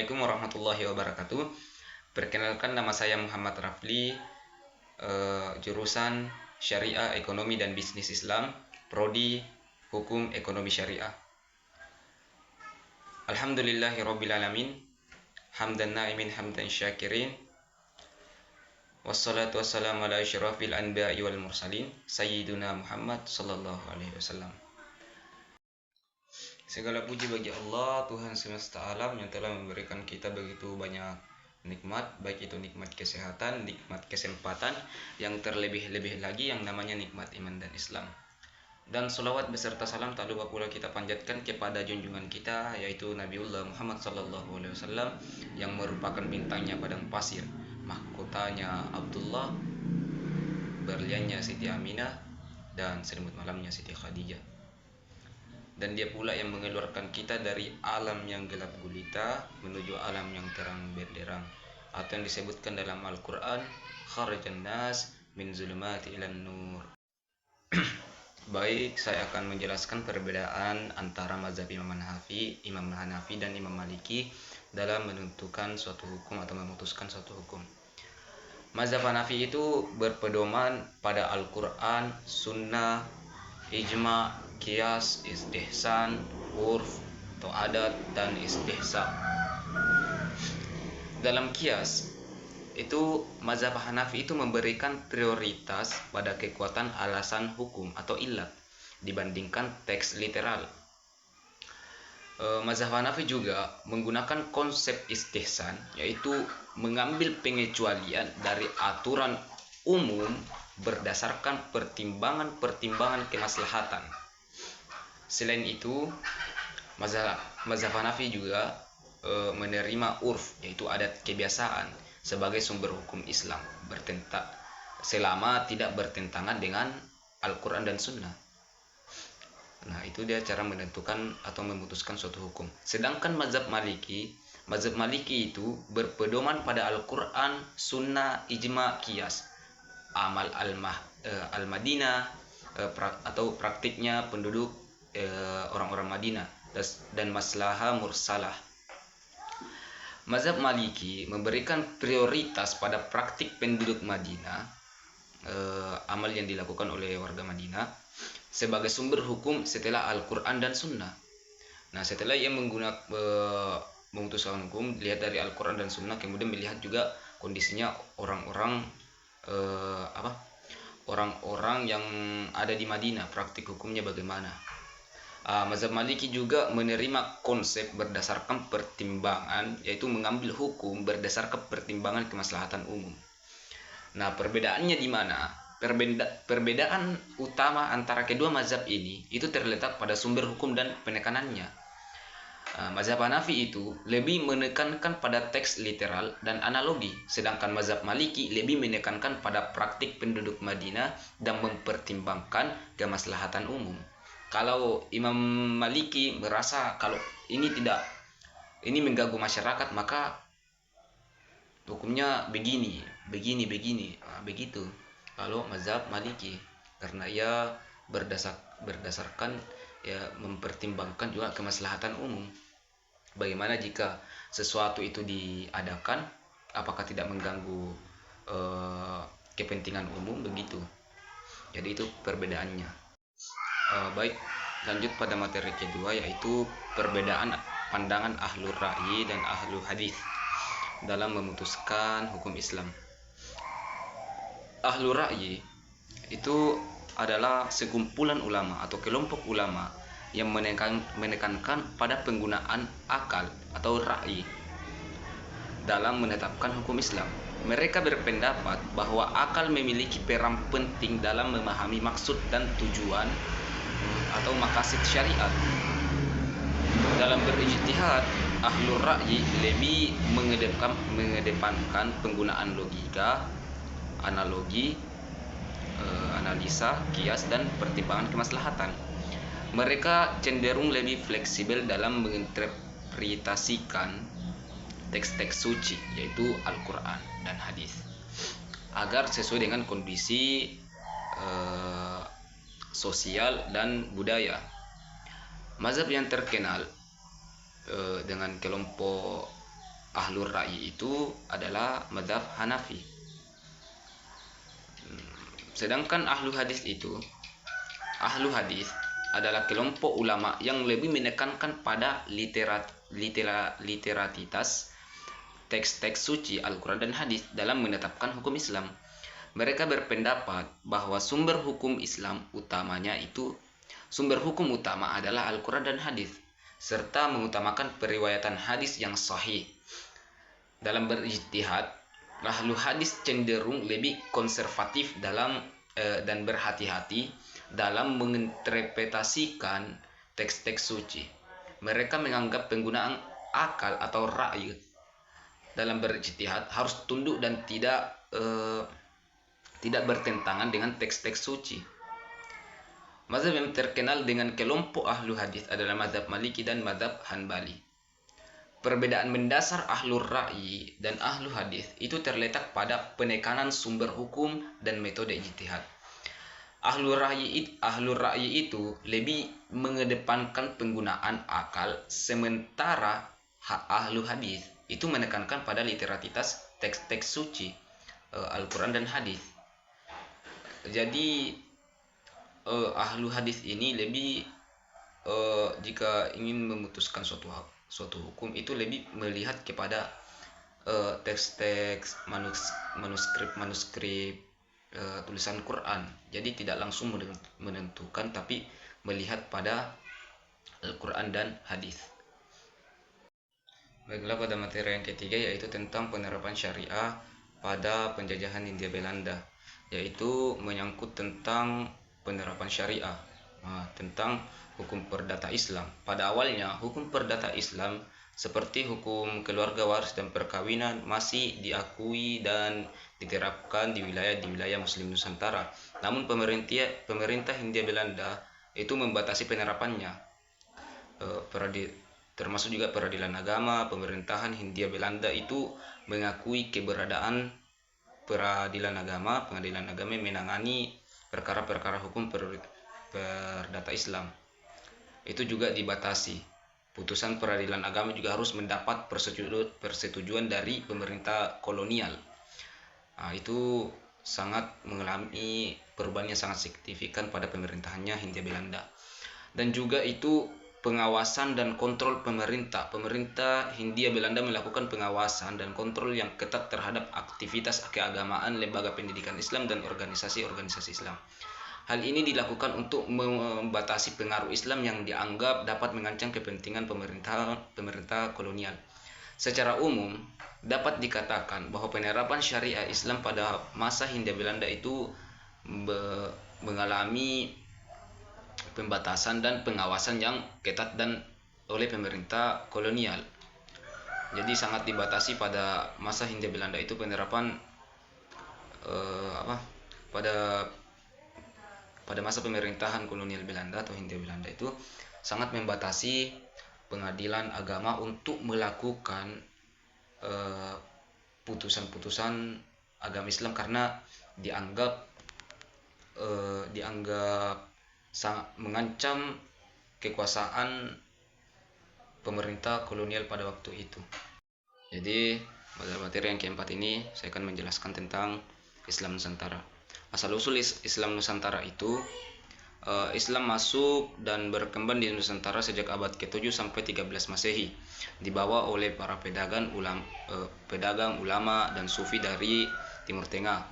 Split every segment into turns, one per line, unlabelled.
Assalamualaikum warahmatullahi wabarakatuh. Perkenalkan, nama saya Muhammad Rafli, jurusan Syariah Ekonomi dan Bisnis Islam, Prodi Hukum Ekonomi Syariah. Alhamdulillahirobbilalamin, hamdan na'imin hamdan syakirin, wassalatu wassalamu ala asyrafil anbiya'i wal mursalin, sayyiduna Muhammad sallallahu alaihi wasallam. Segala puji bagi Allah, Tuhan semesta alam, yang telah memberikan kita begitu banyak nikmat, baik itu nikmat kesehatan, nikmat kesempatan, yang terlebih-lebih lagi yang namanya nikmat iman dan Islam. Dan selawat beserta salam tak lupa pula kita panjatkan kepada junjungan kita, yaitu Nabiullah Muhammad sallallahu alaihi wasallam, yang merupakan bintangnya padang pasir, mahkotanya Abdullah, berliannya Siti Aminah, dan selimut malamnya Siti Khadijah. Dan dia pula yang mengeluarkan kita dari alam yang gelap gulita menuju alam yang terang benderang, atau yang disebutkan dalam Al-Quran, kharajan nas min zulumati ilan nur. Baik, saya akan menjelaskan perbedaan antara mazhab Imam Hanafi dan Imam Maliki dalam menentukan suatu hukum atau memutuskan suatu hukum. Mazhab Hanafi itu berpedoman pada Al-Quran, Sunnah, Ijma', Qiyas, istihsan, urf atau adat, dan istihsa. Dalam Qiyas itu, mazhab Hanafi itu memberikan prioritas pada kekuatan alasan hukum atau illat dibandingkan teks literal. Mazhab Hanafi juga menggunakan konsep istihsan, yaitu mengambil pengecualian dari aturan umum berdasarkan pertimbangan kemaslahatan. Selain itu, mazhab Hanafi juga menerima urf, yaitu adat kebiasaan, sebagai sumber hukum Islam, selama tidak bertentangan dengan Al-Quran dan Sunnah. Nah, itu dia cara menentukan atau memutuskan suatu hukum. Sedangkan mazhab Maliki itu berpedoman pada Al-Quran, Sunnah, Ijma', Qiyas, amal al-Madinah, atau praktiknya penduduk orang-orang Madinah, dan maslahah mursalah. Mazhab Maliki memberikan prioritas pada praktik penduduk Madinah, amal yang dilakukan oleh warga Madinah, sebagai sumber hukum setelah Al-Quran dan Sunnah. Nah, setelah ia memutuskan hukum, lihat dari Al-Quran dan Sunnah, kemudian melihat juga kondisinya orang-orang yang ada di Madinah, praktik hukumnya bagaimana. Mazhab Maliki juga menerima konsep berdasarkan pertimbangan, yaitu mengambil hukum berdasarkan pertimbangan kemaslahatan umum. Nah, perbedaannya di mana? Perbedaan utama antara kedua mazhab ini itu terletak pada sumber hukum dan penekanannya. Mazhab Hanafi itu lebih menekankan pada teks literal dan analogi, sedangkan mazhab Maliki lebih menekankan pada praktik penduduk Madinah dan mempertimbangkan kemaslahatan umum. Kalau Imam Maliki merasa kalau ini mengganggu masyarakat, maka hukumnya begini, begitu. Kalau mazhab Maliki, karena ia berdasarkan ya mempertimbangkan juga kemaslahatan umum. Bagaimana jika sesuatu itu diadakan, apakah tidak mengganggu kepentingan umum, begitu. Jadi itu perbedaannya. Baik, lanjut pada materi kedua, yaitu perbedaan pandangan ahlul ra'yi dan ahlul hadis dalam memutuskan hukum Islam. Ahlul ra'yi itu adalah sekumpulan ulama atau kelompok ulama yang menekankan pada penggunaan akal atau ra'yi dalam menetapkan hukum Islam. Mereka berpendapat bahwa akal memiliki peran penting dalam memahami maksud dan tujuan atau maqasid syariat. Dalam berijtihad, ahlul ra'yi lebih mengedepankan penggunaan logika, analogi, analisa, qiyas, dan pertimbangan kemaslahatan. Mereka cenderung lebih fleksibel dalam menginterpretasikan teks-teks suci, yaitu Al-Quran dan hadis, agar sesuai dengan kondisi sosial dan budaya. Mazhab yang terkenal dengan kelompok ahlur ra'yi itu adalah mazhab Hanafi. Sedangkan ahlu hadis adalah kelompok ulama yang lebih menekankan pada literatitas teks-teks suci Al-Quran dan hadis dalam menetapkan hukum Islam. Mereka berpendapat bahwa sumber hukum utama adalah Al-Quran dan hadis, serta mengutamakan periwayatan hadis yang sahih. Dalam berijtihad, ahlu hadis cenderung lebih konservatif dan berhati-hati dalam menginterpretasikan teks-teks suci. Mereka menganggap penggunaan akal atau ra'yu dalam berijtihad harus tunduk dan tidak bertentangan dengan teks-teks suci. Mazhab yang terkenal dengan kelompok ahlu hadis adalah mazhab Maliki dan mazhab Hanbali. Perbedaan mendasar ahlur ra'yi dan ahlu hadis itu terletak pada penekanan sumber hukum dan metode ijtihad. Ahlur ra'yi itu lebih mengedepankan penggunaan akal, sementara ahlu hadis itu menekankan pada literatitas teks-teks suci Al-Quran dan hadis. Jadi ahlu hadis ini lebih jika ingin memutuskan suatu hukum itu lebih melihat kepada teks-teks manuskrip tulisan Quran. Jadi tidak langsung menentukan, tapi melihat pada Al-Quran dan hadis. Baiklah, pada materi yang ketiga yaitu tentang penerapan syariah pada penjajahan Hindia Belanda, yaitu menyangkut tentang penerapan syariah, tentang hukum perdata Islam. Pada awalnya, hukum perdata Islam seperti hukum keluarga waris dan perkawinan masih diakui dan diterapkan di wilayah Muslim Nusantara. Namun pemerintah Hindia Belanda itu membatasi penerapannya. Termasuk juga peradilan agama. Pemerintahan Hindia Belanda itu mengakui keberadaan pengadilan agama yang menangani perkara-perkara hukum perdata Islam. Itu juga dibatasi. Putusan peradilan agama juga harus mendapat persetujuan dari pemerintah kolonial. Itu sangat mengalami perubahan yang sangat signifikan pada pemerintahannya Hindia Belanda. Dan juga itu pengawasan dan kontrol pemerintah. Pemerintah Hindia Belanda melakukan pengawasan dan kontrol yang ketat terhadap aktivitas keagamaan, lembaga pendidikan Islam, dan organisasi-organisasi Islam. Hal ini dilakukan untuk membatasi pengaruh Islam yang dianggap dapat mengancam kepentingan pemerintah kolonial. Secara umum, dapat dikatakan bahwa penerapan syariah Islam pada masa Hindia Belanda itu mengalami pembatasan dan pengawasan yang ketat oleh pemerintah kolonial. Jadi sangat dibatasi pada masa Hindia Belanda itu penerapan pada masa pemerintahan kolonial Belanda atau Hindia Belanda itu sangat membatasi pengadilan agama untuk melakukan putusan-putusan agama Islam karena dianggap sangat mengancam kekuasaan pemerintah kolonial pada waktu itu. Jadi pada materi yang keempat ini saya akan menjelaskan tentang Islam Nusantara. Asal-usul Islam Nusantara itu Islam masuk dan berkembang di Nusantara sejak abad ke-7 sampai 13 Masehi, dibawa oleh para pedagang, ulama dan sufi dari Timur Tengah.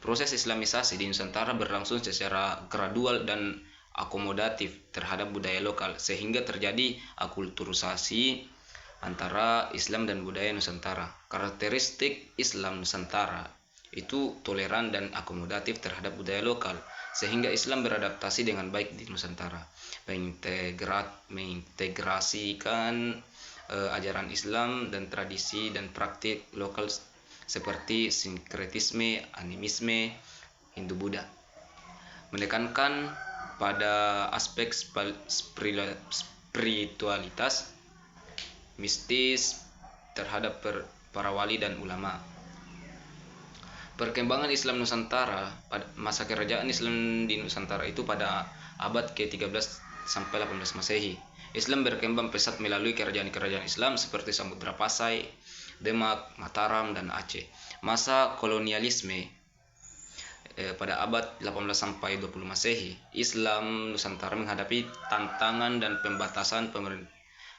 Proses Islamisasi di Nusantara berlangsung secara gradual dan akomodatif terhadap budaya lokal, sehingga terjadi akulturisasi antara Islam dan budaya Nusantara. Karakteristik Islam Nusantara itu toleran dan akomodatif terhadap budaya lokal, sehingga Islam beradaptasi dengan baik di Nusantara, mengintegrasikan ajaran Islam dan tradisi dan praktik lokal seperti sinkretisme, animisme, Hindu-Buddha, menekankan pada aspek spiritualitas, mistis terhadap para wali dan ulama. Perkembangan Islam Nusantara pada masa kerajaan Islam di Nusantara itu pada abad ke-13 sampai 18 Masehi. Islam berkembang pesat melalui kerajaan-kerajaan Islam seperti Samudra Pasai, Demak, Mataram, dan Aceh. Masa kolonialisme pada abad 18 sampai 20 Masehi, Islam Nusantara menghadapi tantangan dan pembatasan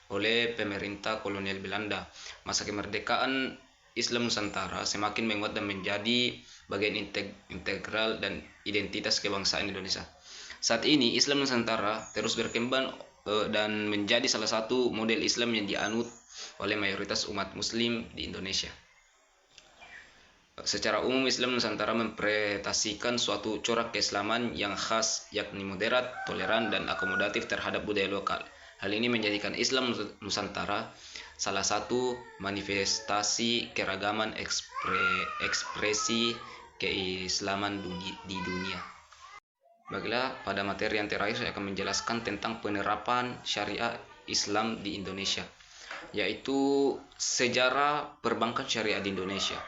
oleh pemerintah kolonial Belanda. Masa kemerdekaan Islam Nusantara semakin menguat dan menjadi bagian integral dan identitas kebangsaan Indonesia. Saat ini Islam Nusantara terus berkembang dan menjadi salah satu model Islam yang dianut oleh mayoritas umat Muslim di Indonesia. Secara umum Islam Nusantara mempresentasikan suatu corak keislaman yang khas, yakni moderat, toleran, dan akomodatif terhadap budaya lokal. Hal ini menjadikan Islam Nusantara salah satu manifestasi keragaman ekspresi keislaman di dunia. Baiklah, pada materi yang terakhir saya akan menjelaskan tentang penerapan syariah Islam di Indonesia, yaitu sejarah perbankan syariah di Indonesia.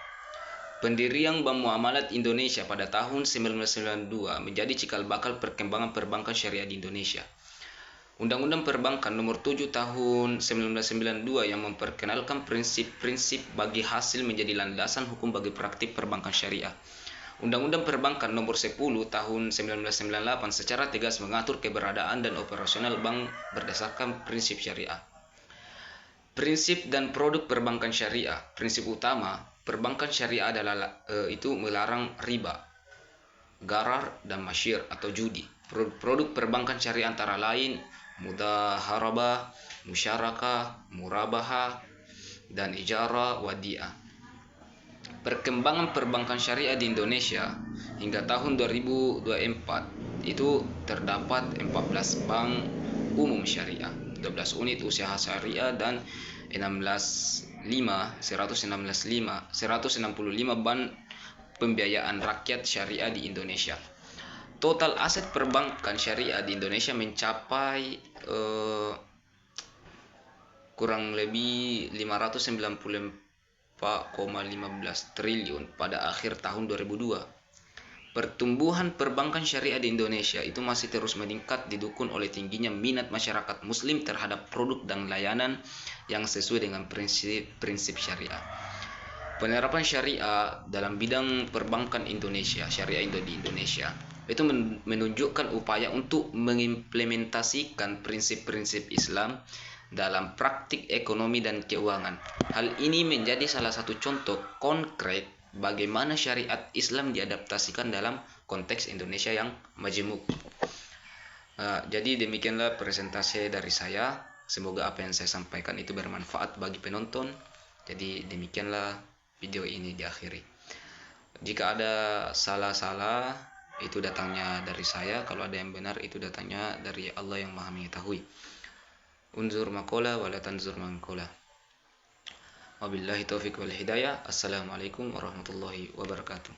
Pendirian Bank Muamalat Indonesia pada tahun 1992 menjadi cikal bakal perkembangan perbankan syariah di Indonesia. Undang-Undang Perbankan Nomor 7 Tahun 1992 yang memperkenalkan prinsip-prinsip bagi hasil menjadi landasan hukum bagi praktik perbankan syariah. Undang-Undang Perbankan Nomor 10 Tahun 1998 secara tegas mengatur keberadaan dan operasional bank berdasarkan prinsip syariah. Prinsip dan produk perbankan syariah. Prinsip utama perbankan syariah adalah itu melarang riba, gharar, dan masyir atau judi. Produk perbankan syariah antara lain mudhaharabah, musyarakah, murabahah, dan ijarah wadiah. Perkembangan perbankan syariah di Indonesia hingga tahun 2024 itu terdapat 14 bank umum syariah, 12 unit usaha syariah, dan 165 bank pembiayaan rakyat syariah di Indonesia. Total aset perbankan syariah di Indonesia mencapai kurang lebih 594,15 triliun pada akhir tahun 2002. Pertumbuhan perbankan syariah di Indonesia itu masih terus meningkat didukung oleh tingginya minat masyarakat muslim terhadap produk dan layanan yang sesuai dengan prinsip syariah. Penerapan syariah dalam bidang perbankan Indonesia, syariah di Indonesia, itu menunjukkan upaya untuk mengimplementasikan prinsip-prinsip Islam dalam praktik ekonomi dan keuangan. Hal ini menjadi salah satu contoh konkret bagaimana syariat Islam diadaptasikan dalam konteks Indonesia yang majemuk. Jadi demikianlah presentasi dari saya. Semoga apa yang saya sampaikan itu bermanfaat bagi penonton. Jadi demikianlah video ini diakhiri. Jika ada salah-salah itu datangnya dari saya. Kalau ada yang benar itu datangnya dari Allah yang Maha Mengetahui. Unzur makola wala tanzur mankola. Wabillahi taufiq wal hidayah. Assalamualaikum warahmatullahi wabarakatuh.